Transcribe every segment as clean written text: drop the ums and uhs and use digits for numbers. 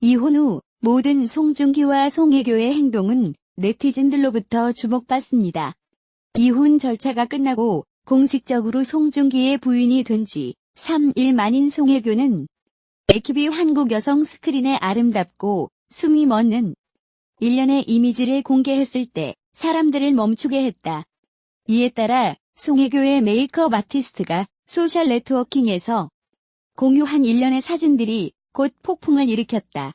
이혼 후 모든 송중기와 송혜교의 행동은 네티즌들로부터 주목받습니다. 이혼 절차가 끝나고 공식적으로 송중기의 부인이 된 지 3일 만인 송혜교는 AKB 한국 여성 스크린의 아름답고 숨이 멎는 일련의 이미지를 공개했을 때 사람들을 멈추게 했다. 이에 따라 송혜교의 메이크업 아티스트가 소셜 네트워킹에서 공유한 일련의 사진들이 곧 폭풍을 일으켰다.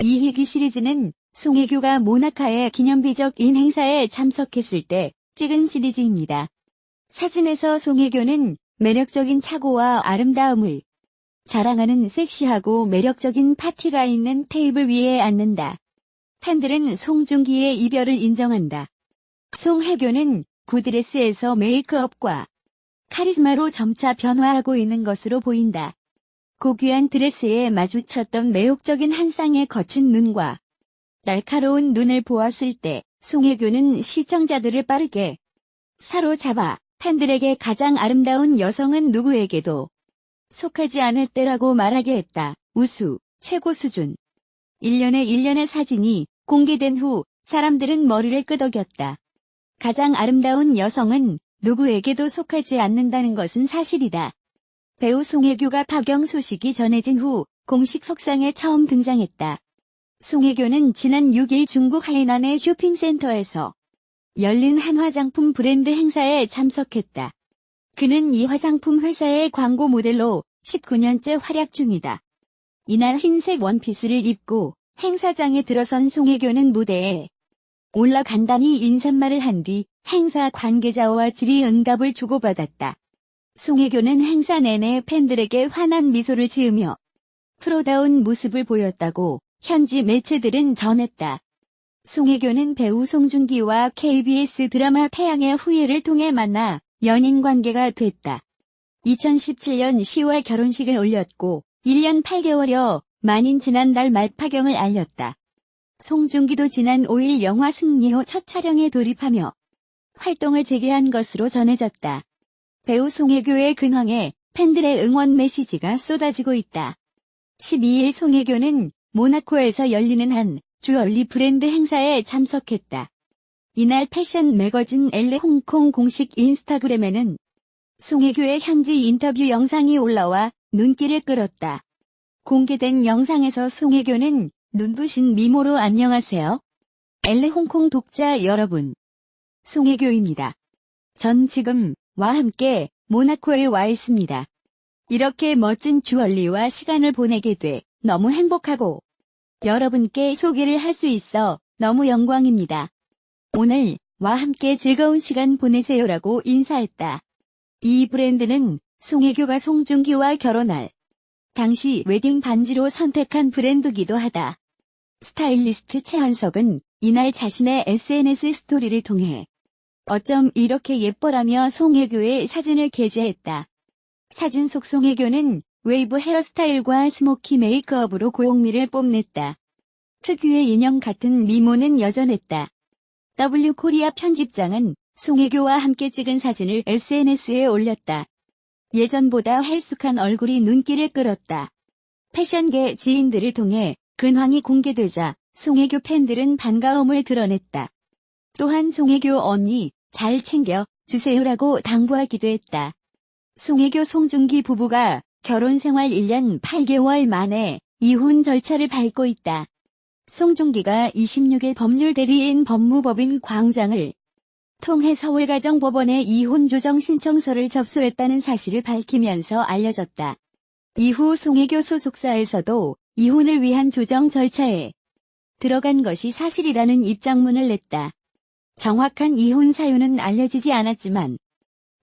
이 희귀 시리즈는 송혜교가 모나카의 기념비적인 행사에 참석했을 때 찍은 시리즈입니다. 사진에서 송혜교는 매력적인 차고와 아름다움을 자랑하는 섹시하고 매력적인 파티가 있는 테이블 위에 앉는다. 팬들은 송중기의 이별을 인정한다. 송혜교는 구드레스에서 메이크업과 카리스마로 점차 변화하고 있는 것으로 보인다. 고귀한 드레스에 마주쳤던 매혹적인 한 쌍의 거친 눈과 날카로운 눈을 보았을 때 송혜교는 시청자들을 빠르게 사로잡아 팬들에게 가장 아름다운 여성은 누구에게도 속하지 않을 때라고 말하게 했다. 우수, 최고 수준. 일련의 사진이 공개된 후 사람들은 머리를 끄덕였다. 가장 아름다운 여성은 누구에게도 속하지 않는다는 것은 사실이다. 배우 송혜교가 파경 소식이 전해진 후 공식 석상에 처음 등장했다. 송혜교는 지난 6일 중국 하이난의 쇼핑센터에서 열린 한 화장품 브랜드 행사에 참석했다. 그는 이 화장품 회사의 광고 모델로 19년째 활약 중이다. 이날 흰색 원피스를 입고 행사장에 들어선 송혜교는 무대에 올라 간단히 인사말을 한 뒤 행사 관계자와 질의응답을 주고받았다. 송혜교는 행사 내내 팬들에게 환한 미소를 지으며 프로다운 모습을 보였다고 현지 매체들은 전했다. 송혜교는 배우 송중기와 KBS 드라마 태양의 후예를 통해 만나 연인 관계가 됐다. 2017년 10월 결혼식을 올렸고 1년 8개월여 만인 지난달 말 파경을 알렸다. 송중기도 지난 5일 영화 승리호 첫 촬영에 돌입하며 활동을 재개한 것으로 전해졌다. 배우 송혜교의 근황에 팬들의 응원 메시지가 쏟아지고 있다. 12일 송혜교는 모나코에서 열리는 한 주얼리 브랜드 행사에 참석했다. 이날 패션 매거진 엘레 홍콩 공식 인스타그램에는 송혜교의 현지 인터뷰 영상이 올라와 눈길을 끌었다. 공개된 영상에서 송혜교는 눈부신 미모로 안녕하세요. 엘레 홍콩 독자 여러분. 송혜교입니다. 전 지금 와 함께 모나코에 와 있습니다. 이렇게 멋진 주얼리와 시간을 보내게 돼 너무 행복하고 여러분께 소개를 할 수 있어 너무 영광입니다. 오늘 와 함께 즐거운 시간 보내세요라고 인사했다. 이 브랜드는 송혜교가 송중기와 결혼할 당시 웨딩 반지로 선택한 브랜드기도 하다. 스타일리스트 최한석은 이날 자신의 SNS 스토리를 통해 어쩜 이렇게 예뻐라며 송혜교의 사진을 게재했다. 사진 속 송혜교는 웨이브 헤어스타일과 스모키 메이크업으로 고용미를 뽐냈다. 특유의 인형 같은 미모는 여전했다. W코리아 편집장은 송혜교와 함께 찍은 사진을 SNS에 올렸다. 예전보다 헬쑥한 얼굴이 눈길을 끌었다. 패션계 지인들을 통해 근황이 공개되자 송혜교 팬들은 반가움을 드러냈다. 또한 송혜교 언니 잘 챙겨 주세요라고 당부하기도 했다. 송혜교 송중기 부부가 결혼 생활 1년 8개월 만에 이혼 절차를 밟고 있다. 송중기가 26일 법률대리인 법무법인 광장을 통해 서울가정법원에 이혼 조정 신청서를 접수했다는 사실을 밝히면서 알려졌다. 이후 송혜교 소속사에서도 이혼을 위한 조정 절차에 들어간 것이 사실이라는 입장문을 냈다. 정확한 이혼 사유는 알려지지 않았지만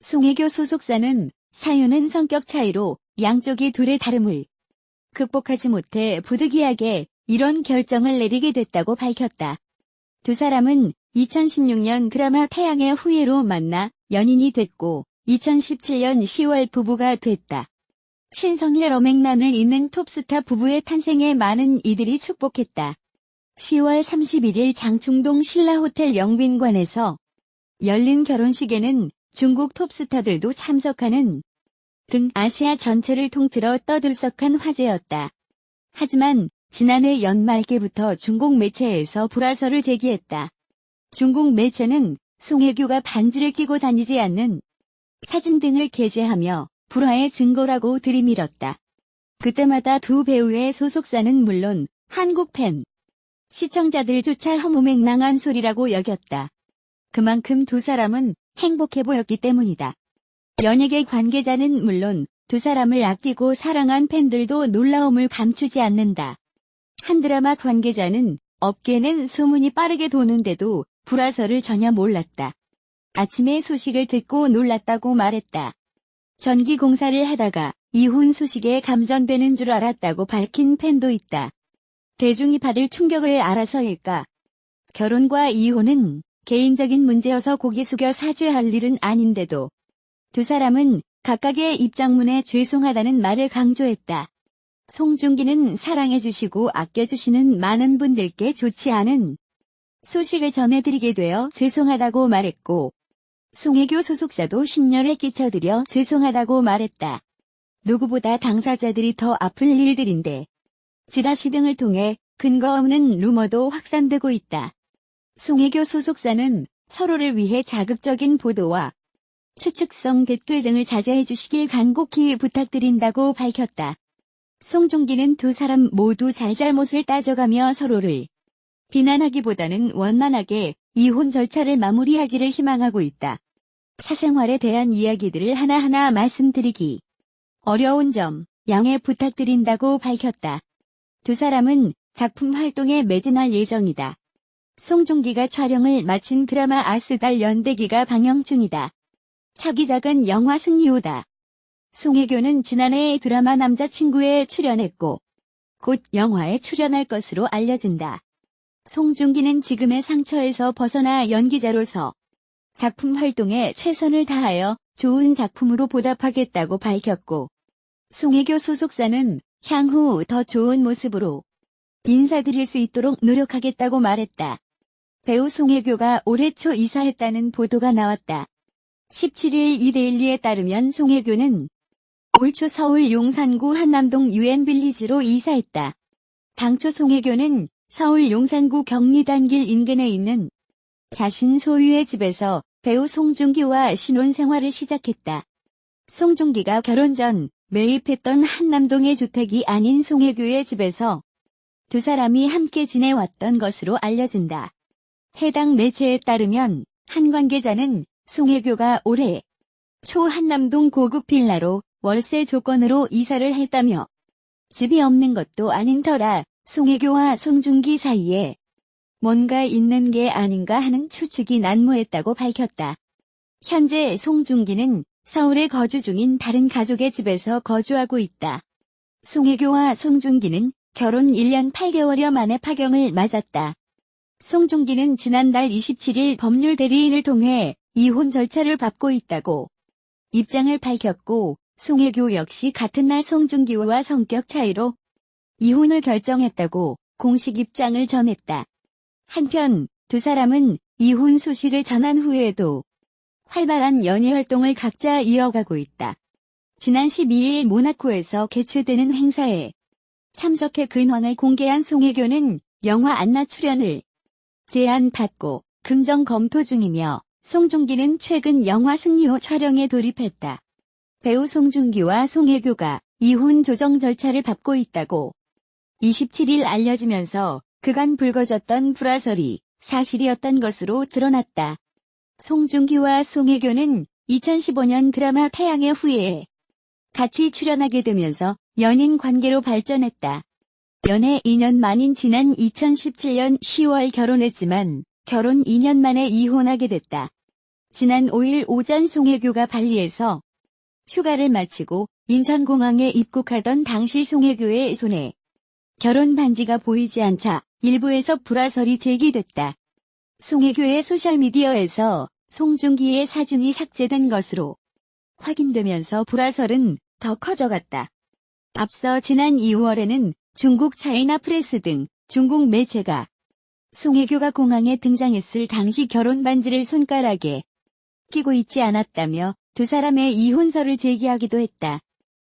송혜교 소속사는 사유는 성격 차이로 양쪽이 둘의 다름을 극복하지 못해 부득이하게 이런 결정을 내리게 됐다고 밝혔다. 두 사람은 2016년 드라마 태양의 후예로 만나 연인이 됐고 2017년 10월 부부가 됐다. 신성일 어맹난을 잇는 톱스타 부부의 탄생에 많은 이들이 축복했다. 10월 31일 장충동 신라호텔 영빈관에서 열린 결혼식에는 중국 톱스타들도 참석하는 등 아시아 전체를 통틀어 떠들썩한 화제였다. 하지만 지난해 연말께부터 중국 매체에서 불화설을 제기했다. 중국 매체는 송혜교가 반지를 끼고 다니지 않는 사진 등을 게재하며 불화의 증거라고 들이밀었다. 그때마다 두 배우의 소속사는 물론 한국 팬, 시청자들조차 허무맹랑한 소리라고 여겼다. 그만큼 두 사람은 행복해 보였기 때문이다. 연예계 관계자는 물론 두 사람을 아끼고 사랑한 팬들도 놀라움을 감추지 않는다. 한 드라마 관계자는 업계는 소문이 빠르게 도는데도 불화설을 전혀 몰랐다. 아침에 소식을 듣고 놀랐다고 말했다. 전기 공사를 하다가 이혼 소식에 감전되는 줄 알았다고 밝힌 팬도 있다. 대중이 받을 충격을 알아서일까? 결혼과 이혼은 개인적인 문제여서 고개 숙여 사죄할 일은 아닌데도 두 사람은 각각의 입장문에 죄송하다는 말을 강조했다. 송중기는 사랑해주시고 아껴주시는 많은 분들께 좋지 않은 소식을 전해드리게 되어 죄송하다고 말했고, 송혜교 소속사도 심려를 끼쳐드려 죄송하다고 말했다. 누구보다 당사자들이 더 아플 일들인데 지라시 등을 통해 근거 없는 루머도 확산되고 있다. 송혜교 소속사는 서로를 위해 자극적인 보도와 추측성 댓글 등을 자제해 주시길 간곡히 부탁드린다고 밝혔다. 송중기는 두 사람 모두 잘잘못을 따져가며 서로를 비난하기보다는 원만하게 이혼 절차를 마무리하기를 희망하고 있다. 사생활에 대한 이야기들을 하나하나 말씀드리기 어려운 점 양해 부탁드린다고 밝혔다. 두 사람은 작품 활동에 매진할 예정이다. 송중기가 촬영을 마친 드라마 아스달 연대기가 방영 중이다. 차기작은 영화 승리호다. 송혜교는 지난해 드라마 남자친구에 출연했고 곧 영화에 출연할 것으로 알려진다. 송중기는 지금의 상처에서 벗어나 연기자로서 작품 활동에 최선을 다하여 좋은 작품으로 보답하겠다고 밝혔고, 송혜교 소속사는 향후 더 좋은 모습으로 인사드릴 수 있도록 노력하겠다고 말했다. 배우 송혜교가 올해 초 이사했다는 보도가 나왔다. 17일 이데일리에 따르면 송혜교는 올 초 서울 용산구 한남동 유엔빌리지로 이사했다. 당초 송혜교는 서울 용산구 경리단길 인근에 있는 자신 소유의 집에서 배우 송중기와 신혼생활을 시작했다. 송중기가 결혼 전 매입했던 한남동의 주택이 아닌 송혜교의 집에서 두 사람이 함께 지내왔던 것으로 알려진다. 해당 매체에 따르면 한 관계자는 송혜교가 올해 초 한남동 고급 빌라로 월세 조건으로 이사를 했다며 집이 없는 것도 아닌 터라 송혜교와 송중기 사이에 뭔가 있는 게 아닌가 하는 추측이 난무했다고 밝혔다. 현재 송중기는 서울에 거주 중인 다른 가족의 집에서 거주하고 있다. 송혜교와 송중기는 결혼 1년 8개월여 만에 파경을 맞았다. 송중기는 지난달 27일 법률 대리인을 통해 이혼 절차를 밟고 있다고 입장을 밝혔고, 송혜교 역시 같은 날 송중기와 성격 차이로 이혼을 결정했다고 공식 입장을 전했다. 한편 두 사람은 이혼 소식을 전한 후에도 활발한 연애 활동을 각자 이어가고 있다. 지난 12일 모나코에서 개최되는 행사에 참석해 근황을 공개한 송혜교는 영화 안나 출연을 제안받고 긍정 검토 중이며, 송중기는 최근 영화 승리호 촬영에 돌입했다. 배우 송중기와 송혜교가 이혼 조정 절차를 밟고 있다고 27일 알려지면서 그간 불거졌던 불화설이 사실이었던 것으로 드러났다. 송중기와 송혜교는 2015년 드라마 태양의 후예에 같이 출연하게 되면서 연인 관계로 발전했다. 연애 2년 만인 지난 2017년 10월 결혼했지만 결혼 2년 만에 이혼하게 됐다. 지난 5일 오전 송혜교가 발리에서 휴가를 마치고 인천공항에 입국하던 당시 송혜교의 손에 결혼 반지가 보이지 않자 일부에서 불화설이 제기됐다. 송혜교의 소셜미디어에서 송중기의 사진이 삭제된 것으로 확인되면서 불화설은 더 커져갔다. 앞서 지난 2월에는 중국 차이나 프레스 등 중국 매체가 송혜교가 공항에 등장했을 당시 결혼 반지를 손가락에 끼고 있지 않았다며 두 사람의 이혼설을 제기하기도 했다.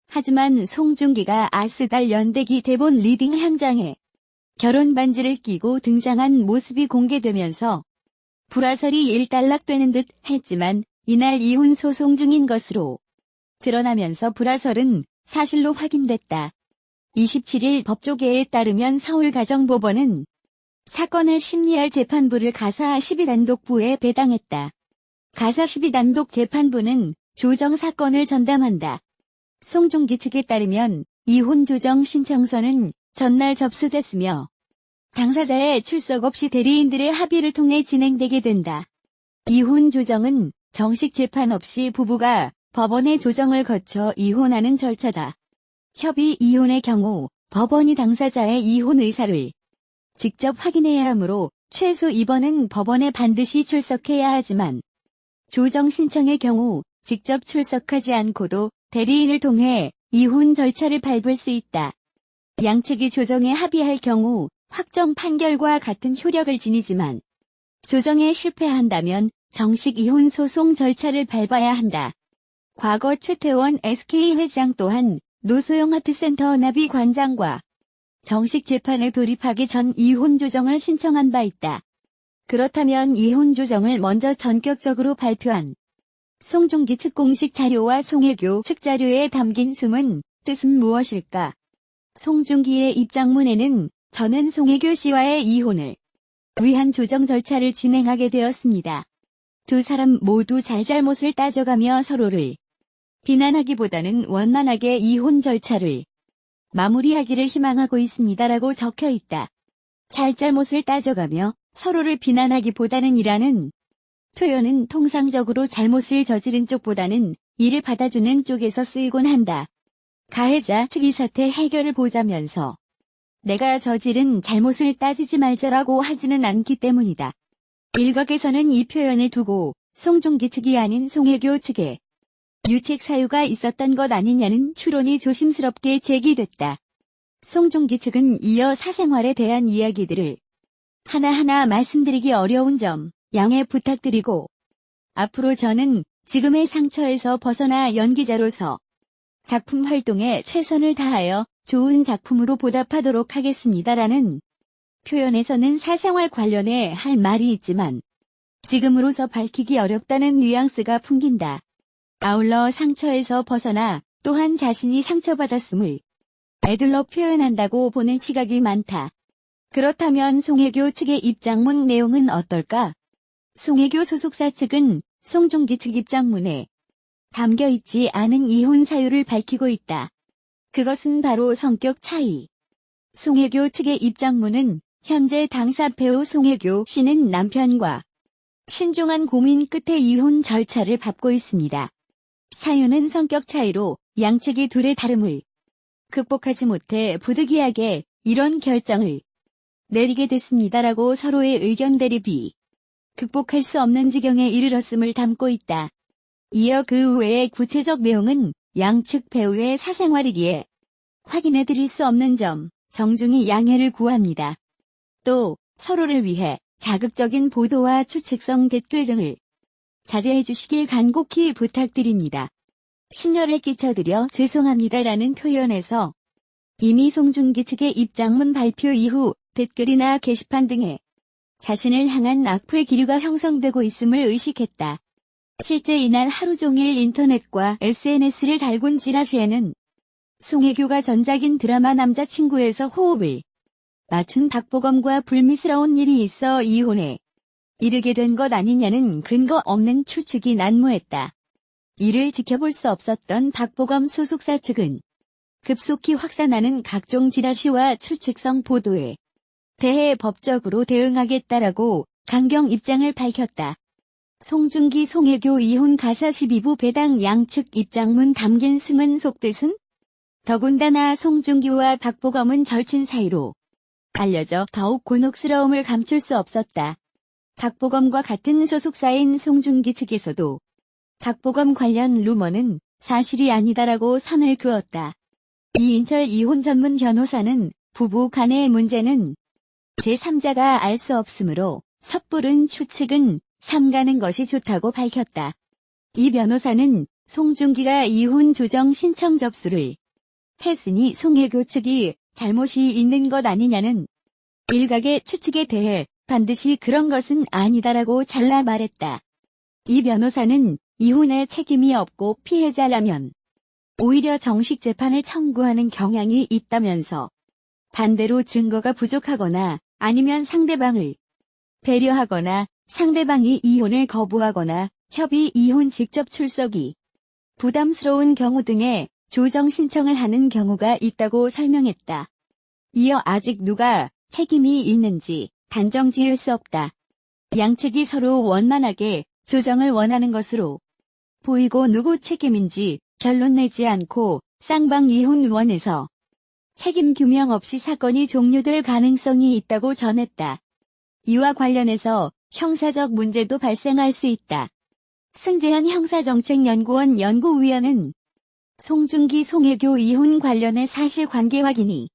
하지만 송중기가 아스달 연대기 대본 리딩 현장에 결혼 반지를 끼고 등장한 모습이 공개되면서 불화설이 일단락되는 듯 했지만 이날 이혼 소송 중인 것으로 드러나면서 불화설은 사실로 확인됐다. 27일 법조계에 따르면 서울가정법원은 사건을 심리할 재판부를 가사 12단독부에 배당했다. 가사 12단독 재판부는 조정 사건을 전담한다. 송중기 측에 따르면 이혼 조정 신청서는 전날 접수됐으며 당사자의 출석 없이 대리인들의 합의를 통해 진행되게 된다. 이혼 조정은 정식 재판 없이 부부가 법원의 조정을 거쳐 이혼하는 절차다. 협의 이혼의 경우 법원이 당사자의 이혼 의사를 직접 확인해야 하므로 최소 2번은 법원에 반드시 출석해야 하지만 조정 신청의 경우 직접 출석하지 않고도 대리인을 통해 이혼 절차를 밟을 수 있다. 양측이 조정에 합의할 경우 확정 판결과 같은 효력을 지니지만 조정에 실패한다면 정식 이혼 소송 절차를 밟아야 한다. 과거 최태원 SK 회장 또한 노소영 아트센터 나비 관장과 정식 재판에 돌입하기 전 이혼 조정을 신청한 바 있다. 그렇다면 이혼 조정을 먼저 전격적으로 발표한 송중기 측 공식 자료와 송혜교 측 자료에 담긴 숨은 뜻은 무엇일까? 송중기의 입장문에는 저는 송혜교 씨와의 이혼을 위한 조정 절차를 진행하게 되었습니다. 두 사람 모두 잘잘못을 따져가며 서로를 비난하기보다는 원만하게 이혼 절차를 마무리하기를 희망하고 있습니다라고 적혀 있다. 잘잘못을 따져가며 서로를 비난하기보다는 이라는 표현은 통상적으로 잘못을 저지른 쪽보다는 이를 받아주는 쪽에서 쓰이곤 한다. 가해자 측 이 사태 해결을 보자면서 내가 저지른 잘못을 따지지 말자라고 하지는 않기 때문이다. 일각에서는 이 표현을 두고 송중기 측이 아닌 송혜교 측에 유책 사유가 있었던 것 아니냐는 추론이 조심스럽게 제기됐다. 송중기 측은 이어 사생활에 대한 이야기들을 하나하나 말씀드리기 어려운 점 양해 부탁드리고 앞으로 저는 지금의 상처에서 벗어나 연기자로서 작품 활동에 최선을 다하여 좋은 작품으로 보답하도록 하겠습니다라는 표현에서는 사생활 관련해 할 말이 있지만 지금으로서 밝히기 어렵다는 뉘앙스가 풍긴다. 아울러 상처에서 벗어나 또한 자신이 상처받았음을 애들러 표현한다고 보는 시각이 많다. 그렇다면 송혜교 측의 입장문 내용은 어떨까? 송혜교 소속사 측은 송중기 측 입장문에 담겨있지 않은 이혼 사유를 밝히고 있다. 그것은 바로 성격 차이. 송혜교 측의 입장문은 현재 당사 배우 송혜교 씨는 남편과 신중한 고민 끝에 이혼 절차를 밟고 있습니다. 사유는 성격 차이로 양측이 둘의 다름을 극복하지 못해 부득이하게 이런 결정을 내리게 됐습니다라고 서로의 의견 대립이 극복할 수 없는 지경에 이르렀음을 담고 있다. 이어 그 외의 구체적 내용은 양측 배우의 사생활이기에 확인해 드릴 수 없는 점 정중히 양해를 구합니다. 또 서로를 위해 자극적인 보도와 추측성 댓글 등을 자제해 주시길 간곡히 부탁드립니다. 심려를 끼쳐드려 죄송합니다라는 표현에서 이미 송중기 측의 입장문 발표 이후 댓글이나 게시판 등에 자신을 향한 악플 기류가 형성되고 있음을 의식했다. 실제 이날 하루 종일 인터넷과 SNS를 달군 지라시에는 송혜교가 전작인 드라마 남자친구에서 호흡을 맞춘 박보검과 불미스러운 일이 있어 이혼에 이르게 된 것 아니냐는 근거 없는 추측이 난무했다. 이를 지켜볼 수 없었던 박보검 소속사 측은 급속히 확산하는 각종 지라시와 추측성 보도에 대해 법적으로 대응하겠다라고 강경 입장을 밝혔다. 송중기 송혜교 이혼 가사 12부 배당 양측 입장문 담긴 숨은 속뜻은 더군다나 송중기와 박보검은 절친 사이로 알려져 더욱 곤혹스러움을 감출 수 없었다. 박보검과 같은 소속사인 송중기 측에서도 박보검 관련 루머는 사실이 아니다라고 선을 그었다. 이인철 이혼 전문 변호사는 부부 간의 문제는 제3자가 알 수 없으므로 섣부른 추측은 삼가는 것이 좋다고 밝혔다. 이 변호사는 송중기가 이혼 조정 신청 접수를 했으니 송혜교 측이 잘못이 있는 것 아니냐는 일각의 추측에 대해 반드시 그런 것은 아니다라고 잘라 말했다. 이 변호사는 이혼에 책임이 없고 피해자라면 오히려 정식 재판을 청구하는 경향이 있다면서 반대로 증거가 부족하거나 아니면 상대방을 배려하거나 상대방이 이혼을 거부하거나 협의 이혼 직접 출석이 부담스러운 경우 등의 조정 신청을 하는 경우가 있다고 설명했다. 이어 아직 누가 책임이 있는지 단정 지을 수 없다. 양측이 서로 원만하게 조정을 원하는 것으로 보이고 누구 책임인지 결론 내지 않고 쌍방이혼원에서 책임 규명 없이 사건이 종료될 가능성이 있다고 전했다. 이와 관련해서 형사적 문제도 발생할 수 있다. 승재현 형사정책연구원 연구위원은 송중기 송혜교 이혼 관련해 사실관계 확인이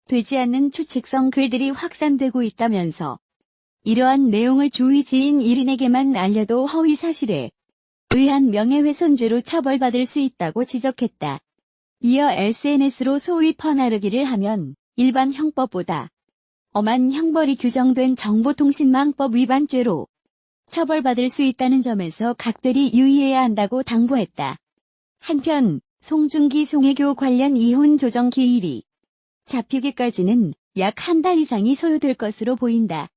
되지 않는 추측성 글들이 확산되고 있다면서 이러한 내용을 주의 지인 1인에게만 알려도 허위 사실에 의한 명예훼손죄로 처벌받을 수 있다고 지적했다. 이어 SNS로 소위 퍼나르기를 하면 일반 형법보다 엄한 형벌이 규정된 정보통신망법 위반죄로 처벌받을 수 있다는 점에서 각별히 유의해야 한다고 당부했다. 한편 송중기 송혜교 관련 이혼 조정 기일이 잡히기까지는 약 한 달 이상이 소요될 것으로 보인다.